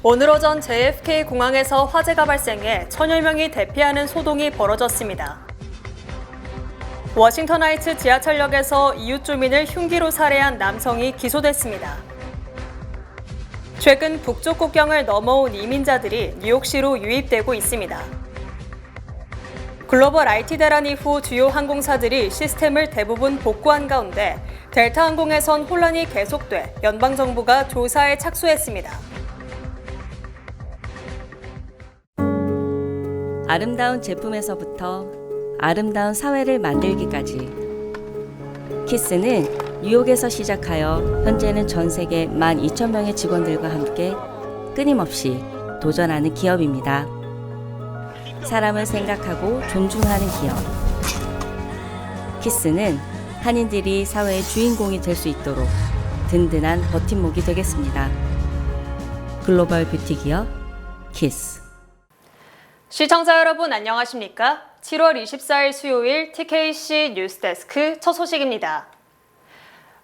오늘 오전 JFK 공항에서 화재가 발생해 천여 명이 대피하는 소동이 벌어졌습니다. 워싱턴 하이츠 지하철역에서 이웃 주민을 흉기로 살해한 남성이 기소됐습니다. 최근 북쪽 국경을 넘어온 이민자들이 뉴욕시로 유입되고 있습니다. 글로벌 IT 대란 이후 주요 항공사들이 시스템을 대부분 복구한 가운데 델타 항공에선 혼란이 계속돼 연방정부가 조사에 착수했습니다. 아름다운 제품에서부터 아름다운 사회를 만들기까지 키스는 뉴욕에서 시작하여 현재는 전 세계 12,000명의 직원들과 함께 끊임없이 도전하는 기업입니다. 사람을 생각하고 존중하는 기업. 키스는 한인들이 사회의 주인공이 될 수 있도록 든든한 버팀목이 되겠습니다. 글로벌 뷰티 기업 키스. 시청자 여러분 안녕하십니까? 7월 24일 수요일 TKC 뉴스데스크 첫 소식입니다.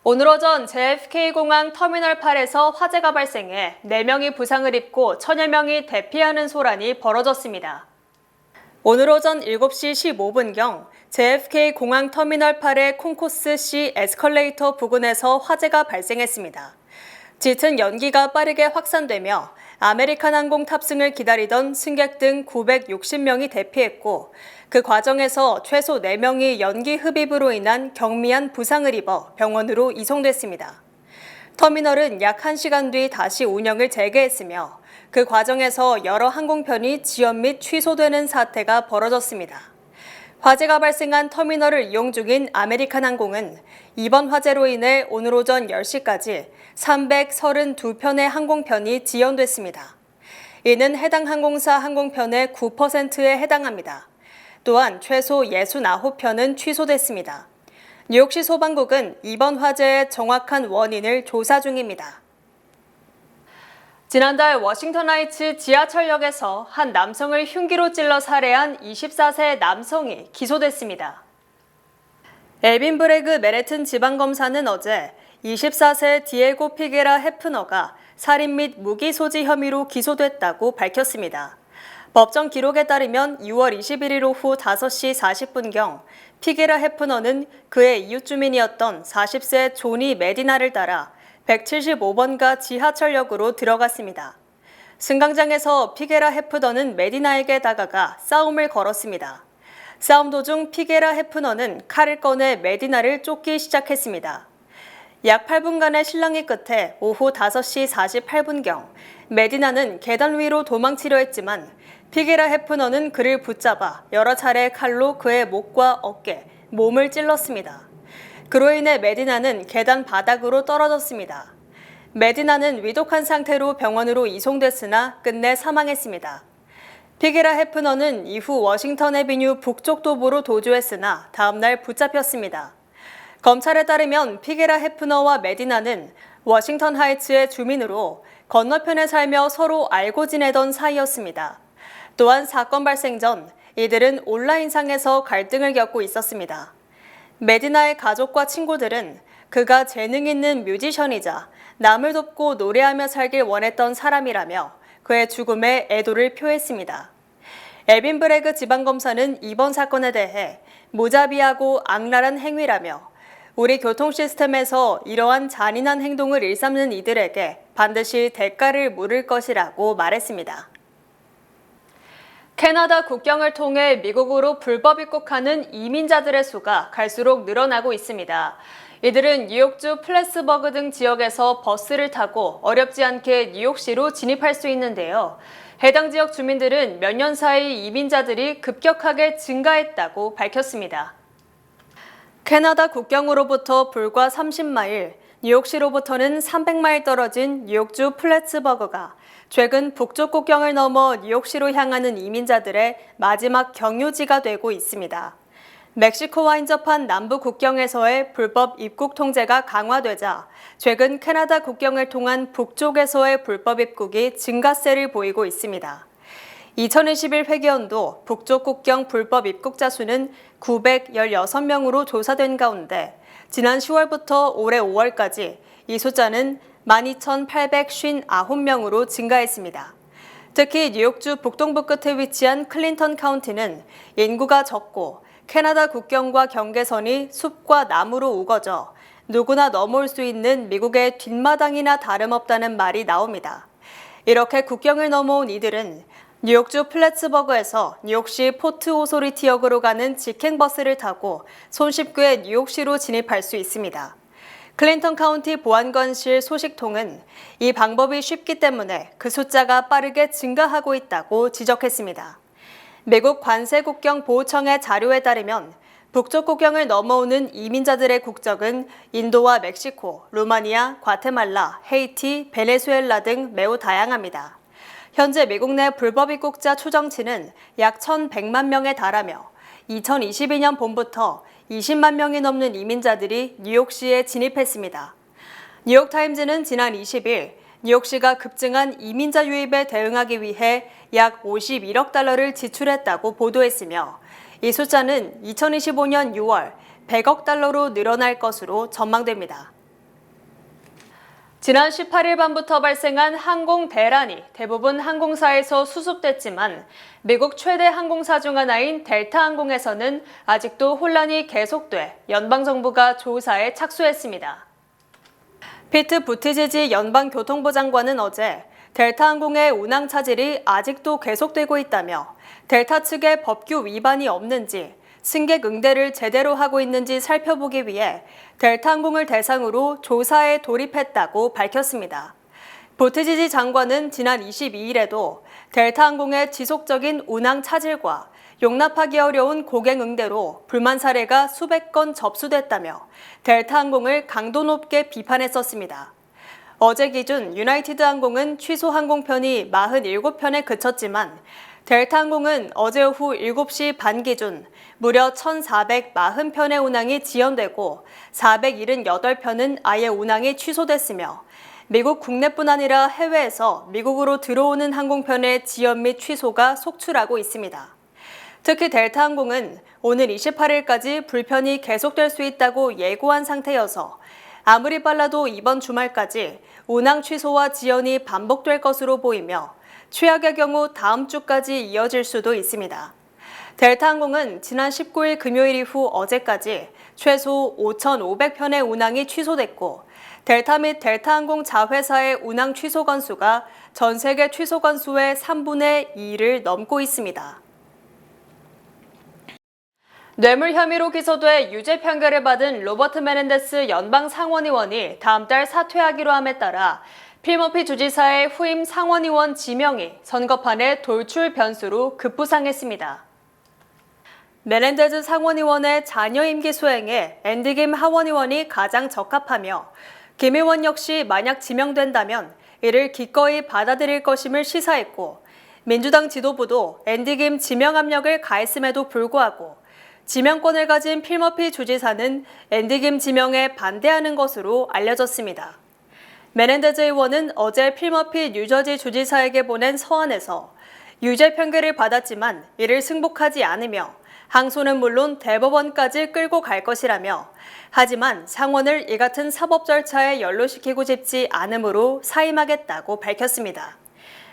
오늘 오전 JFK 공항 터미널 8에서 화재가 발생해 4명이 부상을 입고 천여 명이 대피하는 소란이 벌어졌습니다. 오늘 오전 7시 15분경 JFK 공항 터미널 8의 콘코스 C 에스컬레이터 부근에서 화재가 발생했습니다. 짙은 연기가 빠르게 확산되며 아메리칸 항공 탑승을 기다리던 승객 등 960명이 대피했고 그 과정에서 최소 4명이 연기 흡입으로 인한 경미한 부상을 입어 병원으로 이송됐습니다. 터미널은 약 1시간 뒤 다시 운영을 재개했으며 그 과정에서 여러 항공편이 지연 및 취소되는 사태가 벌어졌습니다. 화재가 발생한 터미널을 이용 중인 아메리칸 항공은 이번 화재로 인해 오늘 오전 10시까지 332편의 항공편이 지연됐습니다. 이는 해당 항공사 항공편의 9%에 해당합니다. 또한 최소 69편은 취소됐습니다. 뉴욕시 소방국은 이번 화재의 정확한 원인을 조사 중입니다. 지난달 워싱턴 하이츠 지하철역에서 한 남성을 흉기로 찔러 살해한 24세 남성이 기소됐습니다. 엘빈 브레그 맨해튼 지방검사는 어제 24세 디에고 피게라 헤프너가 살인 및 무기 소지 혐의로 기소됐다고 밝혔습니다. 법정 기록에 따르면 6월 21일 오후 5시 40분경 피게라 헤프너는 그의 이웃 주민이었던 40세 조니 메디나를 따라 175번가 지하철역으로 들어갔습니다. 승강장에서 피게라 헤프너는 메디나에게 다가가 싸움을 걸었습니다. 싸움 도중 피게라 헤프너는 칼을 꺼내 메디나를 쫓기 시작했습니다. 약 8분간의 실랑이 끝에 오후 5시 48분경 메디나는 계단 위로 도망치려 했지만 피게라 헤프너는 그를 붙잡아 여러 차례 칼로 그의 목과 어깨, 몸을 찔렀습니다. 그로 인해 메디나는 계단 바닥으로 떨어졌습니다. 메디나는 위독한 상태로 병원으로 이송됐으나 끝내 사망했습니다. 피게라 헤프너는 이후 워싱턴 애비뉴 북쪽 도보로 도주했으나 다음날 붙잡혔습니다. 검찰에 따르면 피게라 헤프너와 메디나는 워싱턴 하이츠의 주민으로 건너편에 살며 서로 알고 지내던 사이였습니다. 또한 사건 발생 전 이들은 온라인상에서 갈등을 겪고 있었습니다. 메디나의 가족과 친구들은 그가 재능 있는 뮤지션이자 남을 돕고 노래하며 살길 원했던 사람이라며 그의 죽음에 애도를 표했습니다. 엘빈 브레그 지방검사는 이번 사건에 대해 무자비하고 악랄한 행위라며 우리 교통 시스템에서 이러한 잔인한 행동을 일삼는 이들에게 반드시 대가를 물을 것이라고 말했습니다. 캐나다 국경을 통해 미국으로 불법 입국하는 이민자들의 수가 갈수록 늘어나고 있습니다. 이들은 뉴욕주 플래츠버그 등 지역에서 버스를 타고 어렵지 않게 뉴욕시로 진입할 수 있는데요. 해당 지역 주민들은 몇 년 사이 이민자들이 급격하게 증가했다고 밝혔습니다. 캐나다 국경으로부터 불과 30마일, 뉴욕시로부터는 300마일 떨어진 뉴욕주 플래츠버그가 최근 북쪽 국경을 넘어 뉴욕시로 향하는 이민자들의 마지막 경유지가 되고 있습니다. 멕시코와 인접한 남부 국경에서의 불법 입국 통제가 강화되자 최근 캐나다 국경을 통한 북쪽에서의 불법 입국이 증가세를 보이고 있습니다. 2021 회계연도 북쪽 국경 불법 입국자 수는 916명으로 조사된 가운데 지난 10월부터 올해 5월까지 이 숫자는 12,859명으로 증가했습니다. 특히 뉴욕주 북동부 끝에 위치한 클린턴 카운티는 인구가 적고 캐나다 국경과 경계선이 숲과 나무로 우거져 누구나 넘어올 수 있는 미국의 뒷마당이나 다름없다는 말이 나옵니다. 이렇게 국경을 넘어온 이들은 뉴욕주 플래츠버그에서 뉴욕시 포트 오소리티역으로 가는 직행버스를 타고 손쉽게 뉴욕시로 진입할 수 있습니다. 클린턴 카운티 보안관실 소식통은 이 방법이 쉽기 때문에 그 숫자가 빠르게 증가하고 있다고 지적했습니다. 미국 관세국경보호청의 자료에 따르면 북쪽 국경을 넘어오는 이민자들의 국적은 인도와 멕시코, 루마니아, 과테말라, 헤이티, 베네수엘라 등 매우 다양합니다. 현재 미국 내 불법 입국자 추정치는 약 1,100만 명에 달하며 2022년 봄부터 20만 명이 넘는 이민자들이 뉴욕시에 진입했습니다. 뉴욕타임즈는 지난 20일 뉴욕시가 급증한 이민자 유입에 대응하기 위해 약 51억 달러를 지출했다고 보도했으며 이 숫자는 2025년 6월 100억 달러로 늘어날 것으로 전망됩니다. 지난 18일 밤부터 발생한 항공 대란이 대부분 항공사에서 수습됐지만 미국 최대 항공사 중 하나인 델타항공에서는 아직도 혼란이 계속돼 연방정부가 조사에 착수했습니다. 피트 부티지지 연방교통부 장관은 어제 델타항공의 운항 차질이 아직도 계속되고 있다며 델타 측의 법규 위반이 없는지 승객 응대를 제대로 하고 있는지 살펴보기 위해 델타항공을 대상으로 조사에 돌입했다고 밝혔습니다. 부티지지 장관은 지난 22일에도 델타항공의 지속적인 운항 차질과 용납하기 어려운 고객 응대로 불만 사례가 수백 건 접수됐다며 델타항공을 강도 높게 비판했었습니다. 어제 기준 유나이티드 항공은 취소 항공편이 47편에 그쳤지만 델타항공은 어제 오후 7시 반 기준 무려 1,440편의 운항이 지연되고 478편은 아예 운항이 취소됐으며 미국 국내뿐 아니라 해외에서 미국으로 들어오는 항공편의 지연 및 취소가 속출하고 있습니다. 특히 델타항공은 오늘 28일까지 불편이 계속될 수 있다고 예고한 상태여서 아무리 빨라도 이번 주말까지 운항 취소와 지연이 반복될 것으로 보이며 최악의 경우 다음 주까지 이어질 수도 있습니다. 델타항공은 지난 19일 금요일 이후 어제까지 최소 5,500편의 운항이 취소됐고 델타 및 델타항공 자회사의 운항 취소 건수가 전 세계 취소 건수의 3분의 2를 넘고 있습니다. 뇌물 혐의로 기소돼 유죄 판결을 받은 로버트 메넨데스 연방 상원의원이 다음 달 사퇴하기로 함에 따라 필머피 주지사의 후임 상원의원 지명이 선거판의 돌출 변수로 급부상했습니다. 메넨데즈 상원의원의 자녀 임기 수행에 앤디 김 하원의원이 가장 적합하며 김 의원 역시 만약 지명된다면 이를 기꺼이 받아들일 것임을 시사했고 민주당 지도부도 앤디 김 지명 압력을 가했음에도 불구하고 지명권을 가진 필머피 주지사는 앤디 김 지명에 반대하는 것으로 알려졌습니다. 메넨데즈 의원은 어제 필머피 뉴저지 주지사에게 보낸 서한에서 유죄 판결을 받았지만 이를 승복하지 않으며 항소는 물론 대법원까지 끌고 갈 것이라며 하지만 상원을 이 같은 사법 절차에 연루시키고 싶지 않으므로 사임하겠다고 밝혔습니다.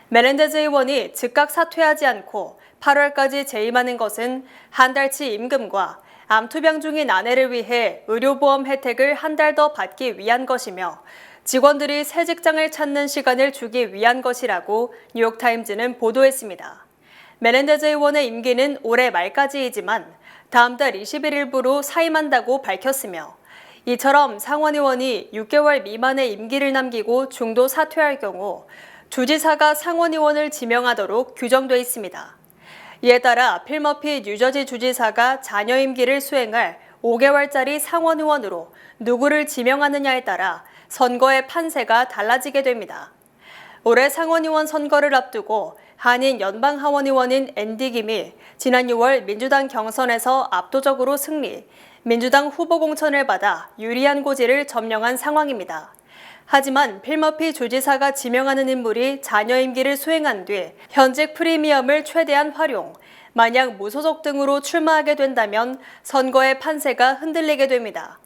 메넨데즈 의원이 즉각 사퇴하지 않고 8월까지 재임하는 것은 한 달치 임금과 암투병 중인 아내를 위해 의료보험 혜택을 한 달 더 받기 위한 것이며 직원들이 새 직장을 찾는 시간을 주기 위한 것이라고 뉴욕타임즈는 보도했습니다. 메넨데즈 의원의 임기는 올해 말까지이지만 다음 달 21일부로 사임한다고 밝혔으며 이처럼 상원의원이 6개월 미만의 임기를 남기고 중도 사퇴할 경우 주지사가 상원의원을 지명하도록 규정돼 있습니다. 이에 따라 필머피 뉴저지 주지사가 자녀 임기를 수행할 5개월짜리 상원의원으로 누구를 지명하느냐에 따라 선거의 판세가 달라지게 됩니다. 올해 상원의원 선거를 앞두고 한인 연방하원의원인 앤디 김이 지난 6월 민주당 경선에서 압도적으로 승리, 민주당 후보 공천을 받아 유리한 고지를 점령한 상황입니다. 하지만 필머피 주지사가 지명하는 인물이 자녀 임기를 수행한 뒤 현직 프리미엄을 최대한 활용, 만약 무소속 등으로 출마하게 된다면 선거의 판세가 흔들리게 됩니다.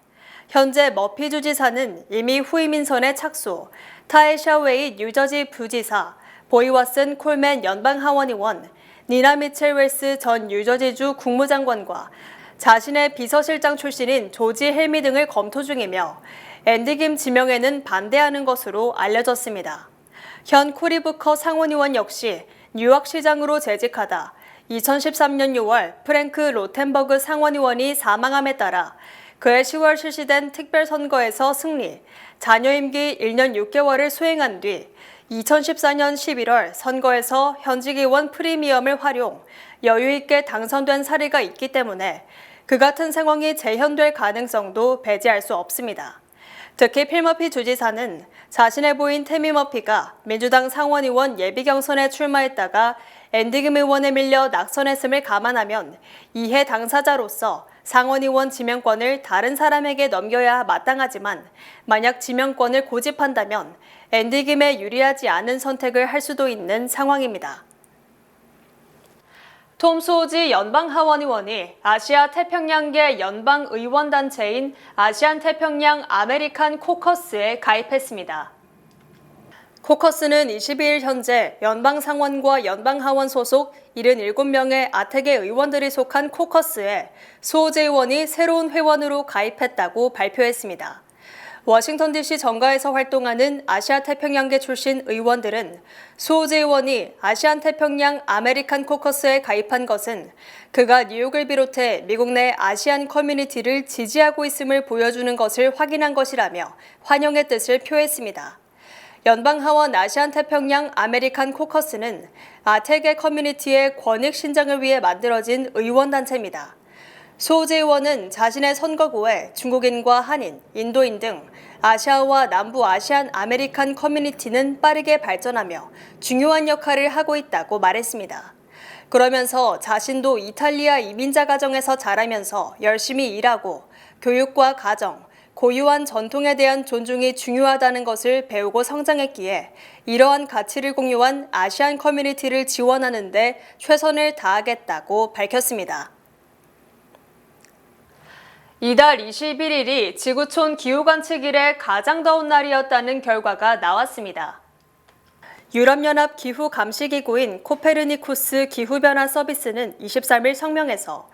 현재 머피 주지사는 이미 후임 인선에 착수, 타에샤 웨이 뉴저지 부지사, 보이 왓슨 콜맨 연방하원의원, 니나 미첼 웰스 전 뉴저지주 국무장관과 자신의 비서실장 출신인 조지 헬미 등을 검토 중이며 앤디 김 지명에는 반대하는 것으로 알려졌습니다. 현 코리 부커 상원의원 역시 뉴욕시장으로 재직하다 2013년 6월 프랭크 로텐버그 상원의원이 사망함에 따라 그해 10월 실시된 특별선거에서 승리, 자녀 임기 1년 6개월을 수행한 뒤 2014년 11월 선거에서 현직 의원 프리미엄을 활용 여유 있게 당선된 사례가 있기 때문에 그 같은 상황이 재현될 가능성도 배제할 수 없습니다. 특히 필 머피 주지사는 자신의 부인 태미 머피가 민주당 상원의원 예비경선에 출마했다가 앤디 김 의원에 밀려 낙선했음을 감안하면 이해 당사자로서 상원의원 지명권을 다른 사람에게 넘겨야 마땅하지만 만약 지명권을 고집한다면 앤디 김에 유리하지 않은 선택을 할 수도 있는 상황입니다. 톰 수오지 연방하원의원이 아시아 태평양계 연방의원단체인 아시안 태평양 아메리칸 코커스에 가입했습니다. 코커스는 22일 현재 연방상원과 연방하원 소속 77명의 아태계 의원들이 속한 코커스에 수오지 의원이 새로운 회원으로 가입했다고 발표했습니다. 워싱턴 DC 정가에서 활동하는 아시아 태평양계 출신 의원들은 수오지 의원이 아시안 태평양 아메리칸 코커스에 가입한 것은 그가 뉴욕을 비롯해 미국 내 아시안 커뮤니티를 지지하고 있음을 보여주는 것을 확인한 것이라며 환영의 뜻을 표했습니다. 연방하원 아시안 태평양 아메리칸 코커스는 아태계 커뮤니티의 권익 신장을 위해 만들어진 의원단체입니다. 수오지 의원은 자신의 선거구에 중국인과 한인, 인도인 등 아시아와 남부 아시안 아메리칸 커뮤니티는 빠르게 발전하며 중요한 역할을 하고 있다고 말했습니다. 그러면서 자신도 이탈리아 이민자 가정에서 자라면서 열심히 일하고 교육과 가정, 고유한 전통에 대한 존중이 중요하다는 것을 배우고 성장했기에 이러한 가치를 공유한 아시안 커뮤니티를 지원하는 데 최선을 다하겠다고 밝혔습니다. 이달 21일이 지구촌 기후관측 이래 가장 더운 날이었다는 결과가 나왔습니다. 유럽연합 기후감시기구인 코페르니쿠스 기후변화 서비스는 23일 성명에서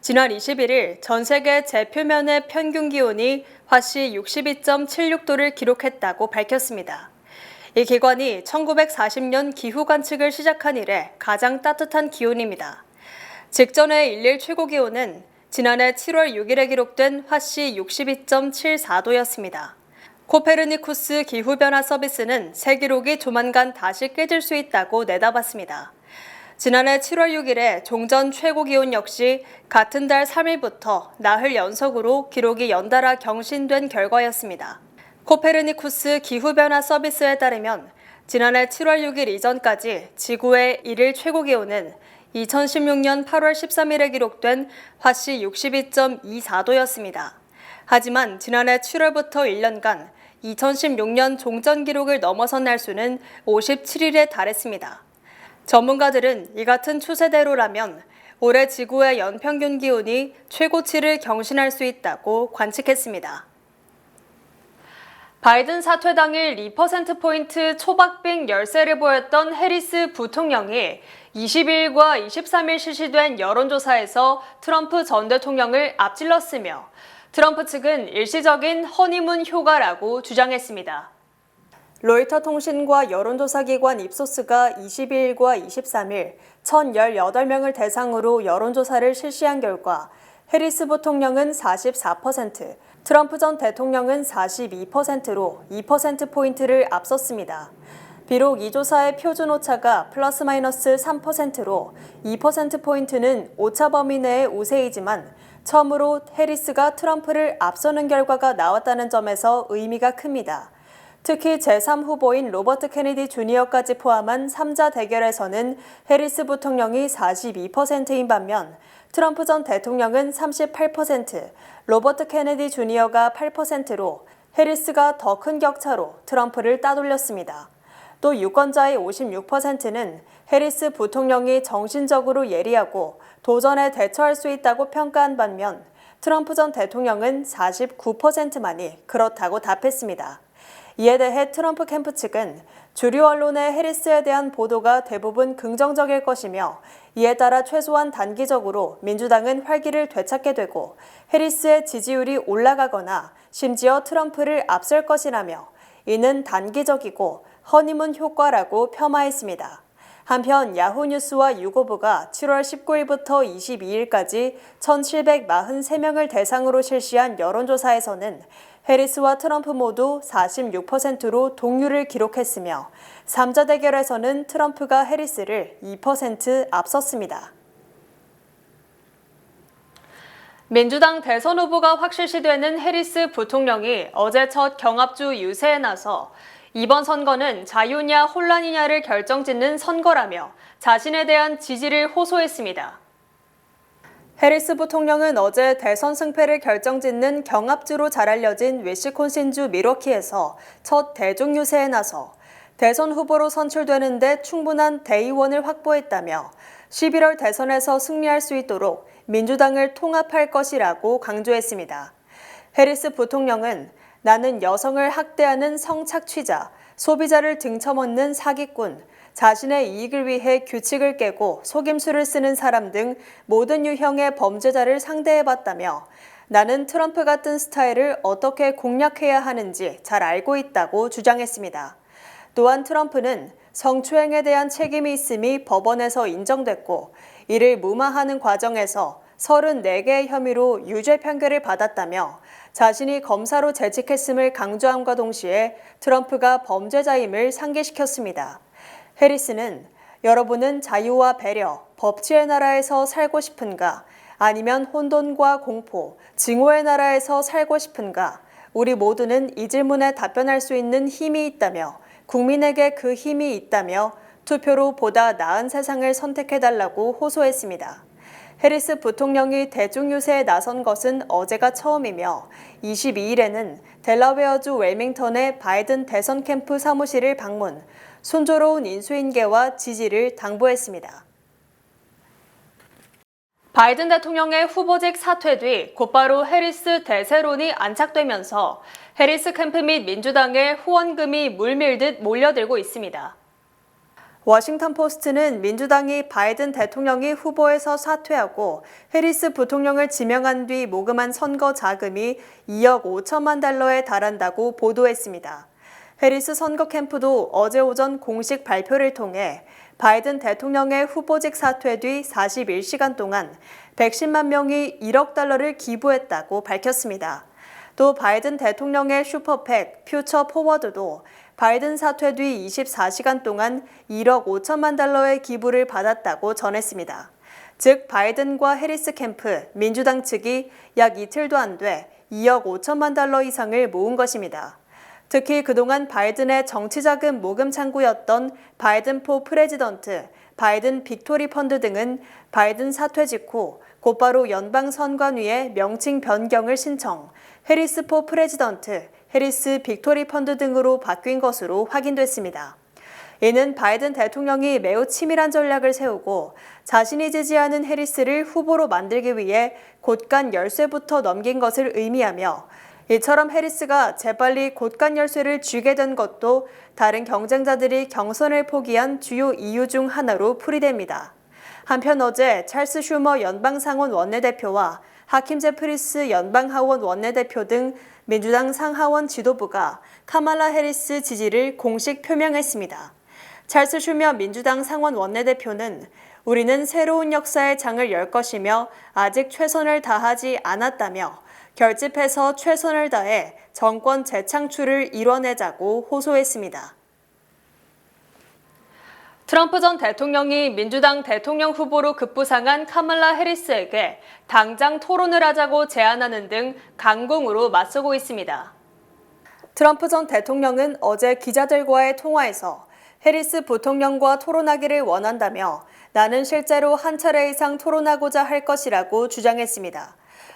지난 21일 전 세계 제표면의 평균 기온이 화씨 62.76도를 기록했다고 밝혔습니다. 이 기관이 1940년 기후관측을 시작한 이래 가장 따뜻한 기온입니다. 직전의 일일 최고 기온은 지난해 7월 6일에 기록된 화씨 62.74도였습니다. 코페르니쿠스 기후변화 서비스는 새 기록이 조만간 다시 깨질 수 있다고 내다봤습니다. 지난해 7월 6일에 종전 최고 기온 역시 같은 달 3일부터 나흘 연속으로 기록이 연달아 경신된 결과였습니다. 코페르니쿠스 기후변화 서비스에 따르면 지난해 7월 6일 이전까지 지구의 일일 최고 기온은 2016년 8월 13일에 기록된 화씨 62.24도였습니다. 하지만 지난해 7월부터 1년간 2016년 종전 기록을 넘어선 날수는 57일에 달했습니다. 전문가들은 이 같은 추세대로라면 올해 지구의 연평균 기온이 최고치를 경신할 수 있다고 관측했습니다. 바이든 사퇴 당일 2%포인트 초박빙 열세를 보였던 해리스 부통령이 22일과 23일 실시된 여론조사에서 트럼프 전 대통령을 앞질렀으며 트럼프 측은 일시적인 허니문 효과라고 주장했습니다. 로이터 통신과 여론조사기관 입소스가 22일과 23일 1,018명을 대상으로 여론조사를 실시한 결과 해리스 부통령은 44%, 트럼프 전 대통령은 42%로 2%포인트를 앞섰습니다. 비록 이 조사의 표준 오차가 플러스 마이너스 3%로 2%포인트는 오차 범위 내의 우세이지만 처음으로 해리스가 트럼프를 앞서는 결과가 나왔다는 점에서 의미가 큽니다. 특히 제3후보인 로버트 케네디 주니어까지 포함한 3자 대결에서는 해리스 부통령이 42%인 반면 트럼프 전 대통령은 38%, 로버트 케네디 주니어가 8%로 해리스가 더 큰 격차로 트럼프를 따돌렸습니다. 또 유권자의 56%는 해리스 부통령이 정신적으로 예리하고 도전에 대처할 수 있다고 평가한 반면 트럼프 전 대통령은 49%만이 그렇다고 답했습니다. 이에 대해 트럼프 캠프 측은 주류 언론의 해리스에 대한 보도가 대부분 긍정적일 것이며 이에 따라 최소한 단기적으로 민주당은 활기를 되찾게 되고 해리스의 지지율이 올라가거나 심지어 트럼프를 앞설 것이라며 이는 단기적이고 허니문 효과라고 폄하했습니다. 한편 야후뉴스와 유고브가 7월 19일부터 22일까지 1,743명을 대상으로 실시한 여론조사에서는 해리스와 트럼프 모두 46%로 동률을 기록했으며 3자 대결에서는 트럼프가 해리스를 2% 앞섰습니다. 민주당 대선 후보가 확실시되는 해리스 부통령이 어제 첫 경합주 유세에 나서 이번 선거는 자유냐 혼란이냐를 결정짓는 선거라며 자신에 대한 지지를 호소했습니다. 해리스 부통령은 어제 대선 승패를 결정짓는 경합주로 잘 알려진 위스콘신주 밀워키에서 첫 대중 유세에 나서 대선 후보로 선출되는데 충분한 대의원을 확보했다며 11월 대선에서 승리할 수 있도록 민주당을 통합할 것이라고 강조했습니다. 해리스 부통령은 나는 여성을 학대하는 성착취자, 소비자를 등쳐먹는 사기꾼, 자신의 이익을 위해 규칙을 깨고 속임수를 쓰는 사람 등 모든 유형의 범죄자를 상대해봤다며 나는 트럼프 같은 스타일을 어떻게 공략해야 하는지 잘 알고 있다고 주장했습니다. 또한 트럼프는 성추행에 대한 책임이 있음이 법원에서 인정됐고 이를 무마하는 과정에서 34개의 혐의로 유죄 판결을 받았다며 자신이 검사로 재직했음을 강조함과 동시에 트럼프가 범죄자임을 상기시켰습니다. 해리스는 여러분은 자유와 배려, 법치의 나라에서 살고 싶은가? 아니면 혼돈과 공포, 증오의 나라에서 살고 싶은가? 우리 모두는 이 질문에 답변할 수 있는 힘이 있다며 국민에게 그 힘이 있다며 투표로 보다 나은 세상을 선택해달라고 호소했습니다. 해리스 부통령이 대중유세에 나선 것은 어제가 처음이며 22일에는 델라웨어주 웰밍턴의 바이든 대선 캠프 사무실을 방문, 순조로운 인수인계와 지지를 당부했습니다. 바이든 대통령의 후보직 사퇴 뒤 곧바로 해리스 대세론이 안착되면서 해리스 캠프 및 민주당의 후원금이 물밀듯 몰려들고 있습니다. 워싱턴 포스트는 민주당이 바이든 대통령이 후보에서 사퇴하고 해리스 부통령을 지명한 뒤 모금한 선거 자금이 2억 5천만 달러에 달한다고 보도했습니다. 해리스 선거 캠프도 어제 오전 공식 발표를 통해 바이든 대통령의 후보직 사퇴 뒤 41시간 동안 110만 명이 1억 달러를 기부했다고 밝혔습니다. 또 바이든 대통령의 슈퍼팩 퓨처 포워드도 바이든 사퇴 뒤 24시간 동안 1억 5천만 달러의 기부를 받았다고 전했습니다. 즉 바이든과 해리스 캠프, 민주당 측이 약 이틀도 안 돼 2억 5천만 달러 이상을 모은 것입니다. 특히 그동안 바이든의 정치자금 모금 창구였던 바이든 포 프레지던트, 바이든 빅토리 펀드 등은 바이든 사퇴 직후 곧바로 연방선관위에 명칭 변경을 신청, 해리스 포 프레지던트, 해리스 빅토리 펀드 등으로 바뀐 것으로 확인됐습니다. 이는 바이든 대통령이 매우 치밀한 전략을 세우고 자신이 지지하는 해리스를 후보로 만들기 위해 곳간 열쇠부터 넘긴 것을 의미하며 이처럼 해리스가 재빨리 곳간 열쇠를 쥐게 된 것도 다른 경쟁자들이 경선을 포기한 주요 이유 중 하나로 풀이됩니다. 한편 어제 찰스 슈머 연방상원 원내대표와 하킴 제프리스 연방하원 원내대표 등 민주당 상하원 지도부가 카말라 해리스 지지를 공식 표명했습니다. 찰스 슈머 민주당 상원 원내대표는 우리는 새로운 역사의 장을 열 것이며 아직 최선을 다하지 않았다며 결집해서 최선을 다해 정권 재창출을 이뤄내자고 호소했습니다. 트럼프 전 대통령이 민주당 대통령 후보로 급부상한 카말라 해리스에게 당장 토론을 하자고 제안하는 등 강공으로 맞서고 있습니다. 트럼프 전 대통령은 어제 기자들과의 통화에서 해리스 부통령과 토론하기를 원한다며 나는 실제로 한 차례 이상 토론하고자 할 것이라고 주장했습니다.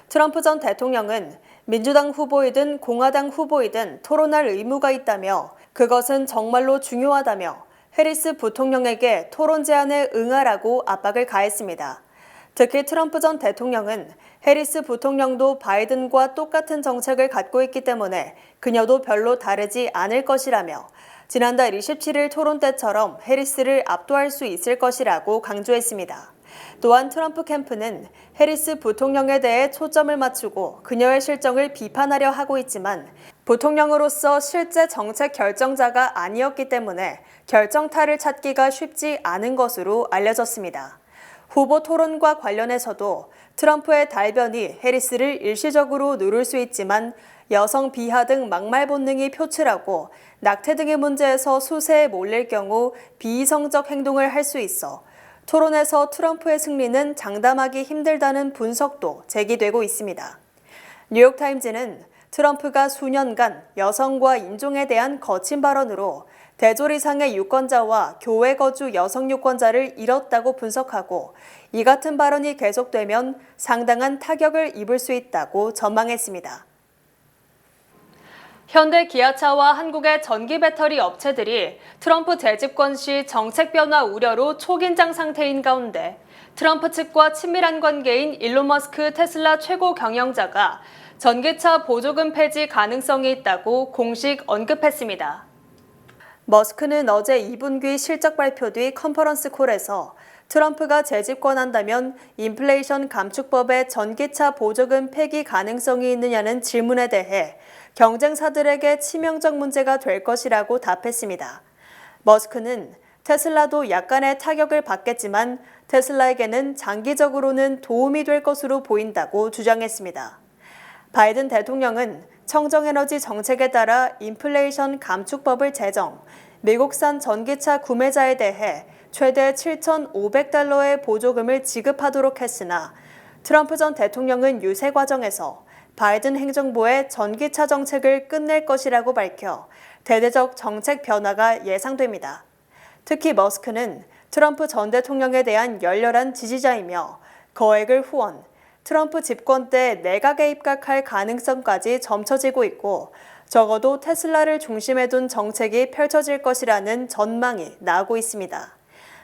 트럼프 전 대통령은 민주당 후보이든 공화당 후보이든 토론할 의무가 있다며 그것은 정말로 중요하다며 해리스 부통령에게 토론 제안에 응하라고 압박을 가했습니다. 특히 트럼프 전 대통령은 해리스 부통령도 바이든과 똑같은 정책을 갖고 있기 때문에 그녀도 별로 다르지 않을 것이라며 지난달 27일 토론 때처럼 해리스를 압도할 수 있을 것이라고 강조했습니다. 또한 트럼프 캠프는 해리스 부통령에 대해 초점을 맞추고 그녀의 실정을 비판하려 하고 있지만 부통령으로서 실제 정책 결정자가 아니었기 때문에 결정타를 찾기가 쉽지 않은 것으로 알려졌습니다. 후보 토론과 관련해서도 트럼프의 달변이 해리스를 일시적으로 누를 수 있지만 여성 비하 등 막말 본능이 표출하고 낙태 등의 문제에서 수세에 몰릴 경우 비이성적 행동을 할 수 있어 토론에서 트럼프의 승리는 장담하기 힘들다는 분석도 제기되고 있습니다. 뉴욕타임즈는 트럼프가 수년간 여성과 인종에 대한 거친 발언으로 대졸 이상의 유권자와 교외 거주 여성 유권자를 잃었다고 분석하고 이 같은 발언이 계속되면 상당한 타격을 입을 수 있다고 전망했습니다. 현대 기아차와 한국의 전기 배터리 업체들이 트럼프 재집권 시 정책 변화 우려로 초긴장 상태인 가운데 트럼프 측과 친밀한 관계인 일론 머스크 테슬라 최고 경영자가 전기차 보조금 폐지 가능성이 있다고 공식 언급했습니다. 머스크는 어제 2분기 실적 발표 뒤 컨퍼런스 콜에서 트럼프가 재집권한다면 인플레이션 감축법의 전기차 보조금 폐기 가능성이 있느냐는 질문에 대해 경쟁사들에게 치명적 문제가 될 것이라고 답했습니다. 머스크는 테슬라도 약간의 타격을 받겠지만 테슬라에게는 장기적으로는 도움이 될 것으로 보인다고 주장했습니다. 바이든 대통령은 청정에너지 정책에 따라 인플레이션 감축법을 제정, 미국산 전기차 구매자에 대해 최대 7,500달러의 보조금을 지급하도록 했으나 트럼프 전 대통령은 유세 과정에서 바이든 행정부의 전기차 정책을 끝낼 것이라고 밝혀 대대적 정책 변화가 예상됩니다. 특히 머스크는 트럼프 전 대통령에 대한 열렬한 지지자이며 거액을 후원, 트럼프 집권 때 내각에 입각할 가능성까지 점쳐지고 있고 적어도 테슬라를 중심에 둔 정책이 펼쳐질 것이라는 전망이 나오고 있습니다.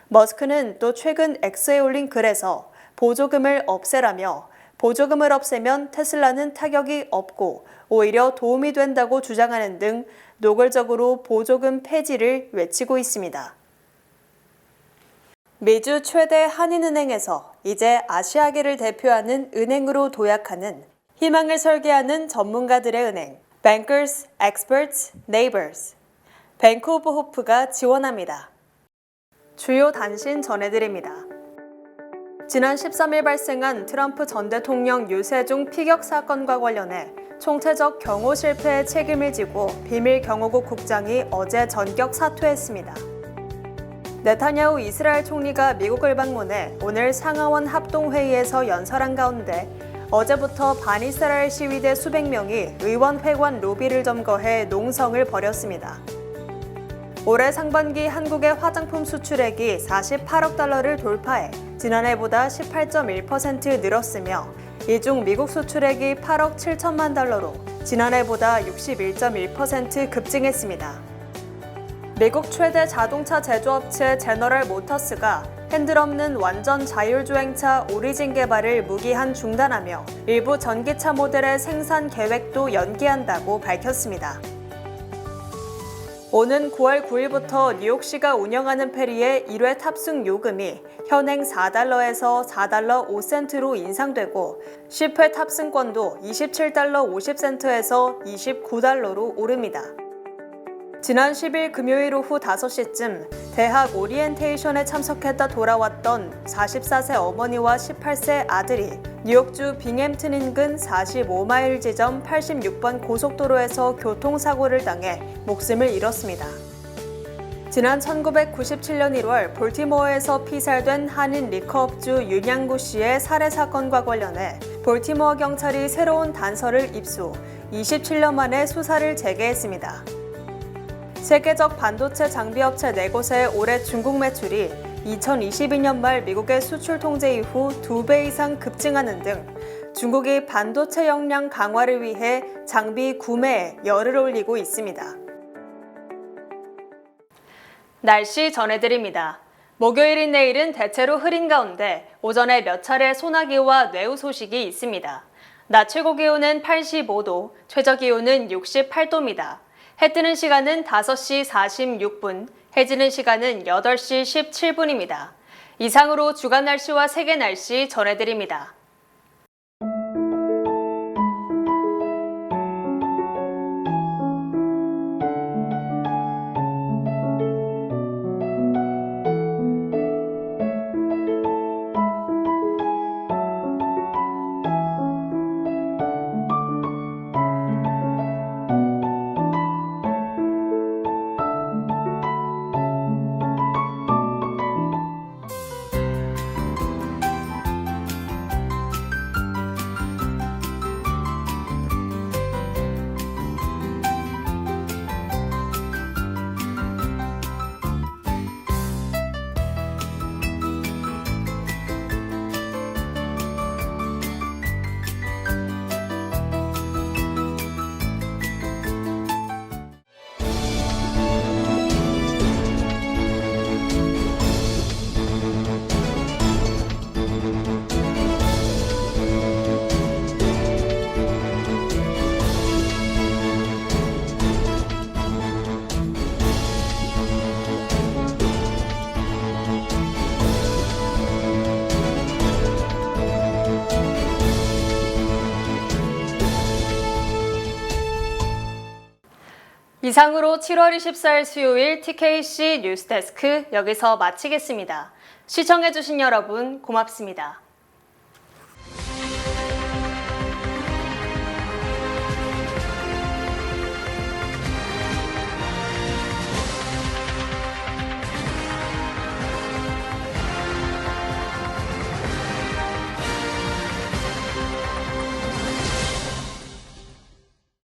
머스크는 또 최근 X에 올린 글에서 보조금을 없애라며 보조금을 없애면 테슬라는 타격이 없고 오히려 도움이 된다고 주장하는 등 노골적으로 보조금 폐지를 외치고 있습니다. 미주 최대 한인은행에서 이제 아시아계를 대표하는 은행으로 도약하는 희망을 설계하는 전문가들의 은행 Bankers, Experts, Neighbors 뱅크 오브 호프가 지원합니다. 주요 단신 전해드립니다. 지난 13일 발생한 트럼프 전 대통령 유세 중 피격 사건과 관련해 총체적 경호 실패의 책임을 지고 비밀 경호국 국장이 어제 전격 사퇴했습니다. 네타냐후 이스라엘 총리가 미국을 방문해 오늘 상하원 합동회의에서 연설한 가운데 어제부터 반이스라엘 시위대 수백 명이 의원 회관 로비를 점거해 농성을 벌였습니다. 올해 상반기 한국의 화장품 수출액이 48억 달러를 돌파해 지난해보다 18.1% 늘었으며 이 중 미국 수출액이 8억 7천만 달러로 지난해보다 61.1% 급증했습니다. 미국 최대 자동차 제조업체 제너럴 모터스가 핸들 없는 완전 자율주행차 오리진 개발을 무기한 중단하며 일부 전기차 모델의 생산 계획도 연기한다고 밝혔습니다. 오는 9월 9일부터 뉴욕시가 운영하는 페리의 1회 탑승 요금이 현행 4달러에서 4달러 5센트로 인상되고 10회 탑승권도 27달러 50센트에서 29달러로 오릅니다. 지난 10일 금요일 오후 5시쯤 대학 오리엔테이션에 참석했다 돌아왔던 44세 어머니와 18세 아들이 뉴욕주 빙햄튼 인근 45마일 지점 86번 고속도로에서 교통사고를 당해 목숨을 잃었습니다. 지난 1997년 1월 볼티모어에서 피살된 한인 리커업주 윤양구 씨의 살해 사건과 관련해 볼티모어 경찰이 새로운 단서를 입수, 27년 만에 수사를 재개했습니다. 세계적 반도체 장비업체 4곳의 올해 중국 매출이 2022년 말 미국의 수출 통제 이후 2배 이상 급증하는 등 중국이 반도체 역량 강화를 위해 장비 구매에 열을 올리고 있습니다. 날씨 전해드립니다. 목요일인 내일은 대체로 흐린 가운데 오전에 몇 차례 소나기와 뇌우 소식이 있습니다. 낮 최고 기온은 85도, 최저 기온은 68도입니다. 해 뜨는 시간은 5시 46분, 해 지는 시간은 8시 17분입니다. 이상으로 주간 날씨와 세계 날씨 전해드립니다. 이상으로 7월 24일 수요일 TKC 뉴스데스크 여기서 마치겠습니다. 시청해주신 여러분 고맙습니다.